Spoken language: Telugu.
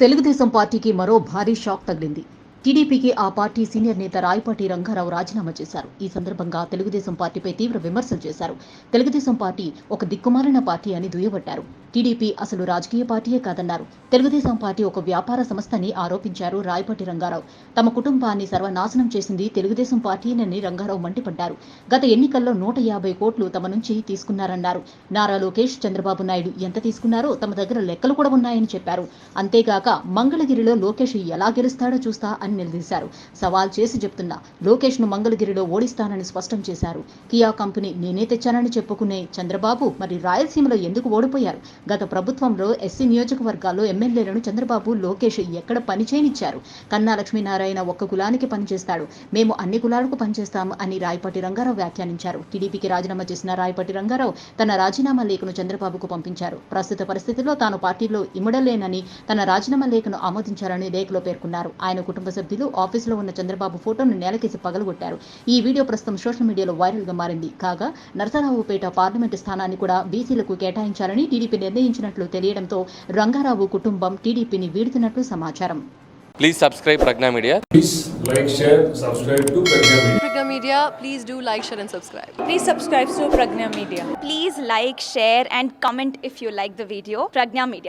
తెలుగుదేశం పార్టీకి మరో భారీ షాక్ తగిలింది. టీడీపీకి ఆ పార్టీ సీనియర్ నేత రాయపాటి రంగారావు రాజీనామా చేశారు. ఈ సందర్భంగా తెలుగుదేశం పార్టీపై తీవ్ర విమర్శలు చేశారు. తెలుగుదేశం పార్టీ ఒక దిక్కుమాలిన పార్టీ అని దుయ్యబట్టారు. టీడీపీ అసలు రాజకీయ పార్టీయే కాదన్నారు. తెలుగుదేశం పార్టీ ఒక వ్యాపార సంస్థని ఆరోపించారు రాయపాటి రంగారావు. తమ కుటుంబాన్ని సర్వనాశనం చేసింది తెలుగుదేశం పార్టీనని రంగారావు మండిపడ్డారు. గత ఎన్నికల్లో 150 కోట్లు తమ నుంచి తీసుకున్నారన్నారు. నారా లోకేష్, చంద్రబాబు నాయుడు ఎంత తీసుకున్నారో తమ దగ్గర లెక్కలు కూడా ఉన్నాయని చెప్పారు. అంతేగాక మంగళగిరిలో లోకేష్ ఎలా గెలుస్తాడో చూస్తా అని నిలదీశారు. సవాల్ చేసి చెప్తున్నా లోకేష్ ను మంగళగిరిలో ఓడిస్తానని స్పష్టం చేశారు. కియా కంపెనీ నేనే తెచ్చానని చెప్పుకునే చంద్రబాబు మరి రాయలసీమలో ఎందుకు ఓడిపోయారు? గత ప్రభుత్వంలో ఎస్సీ నియోజకవర్గాల్లో ఎమ్మెల్యేలను చంద్రబాబు, లోకేష్ ఎక్కడ పనిచేయనిచ్చారు? కన్నా లక్ష్మీనారాయణ ఒక్క కులానికి పనిచేస్తాడు, మేము అన్ని కులాలకు పనిచేస్తాము అని రాయపాటి రంగారావు వ్యాఖ్యానించారు. టీడీపీకి రాజీనామా చేసిన రాయపాటి రంగారావు తన రాజీనామా లేఖను చంద్రబాబుకు పంపించారు. ప్రస్తుత పరిస్థితుల్లో తాను పార్టీలో ఇమడలేనని తన రాజీనామా లేఖను ఆమోదించారని లేఖలో పేర్కొన్నారు. ఆయన కుటుంబ సభ్యులు ఆఫీసులో ఉన్న చంద్రబాబు ఫోటోను నేలకేసి పగలగొట్టారు. ఈ వీడియో ప్రస్తుతం సోషల్ మీడియాలో వైరల్ గా మారింది. కాగా నరసరావుపేట పార్లమెంటు స్థానాన్ని కూడా బీసీలకు కేటాయించాలని టీడీపీ నిర్ణయించినట్లు తెలియడంతో రంగారావు కుటుంబం టీడీపీని వీడుతున్నట్లు సమాచారం. Please subscribe Pragna Media. Please like, share, subscribe to Pragna Media. Pragna Media, please do like, share and subscribe. Please subscribe to Pragna Media. Please like, share and comment if you like the video. Pragna Media.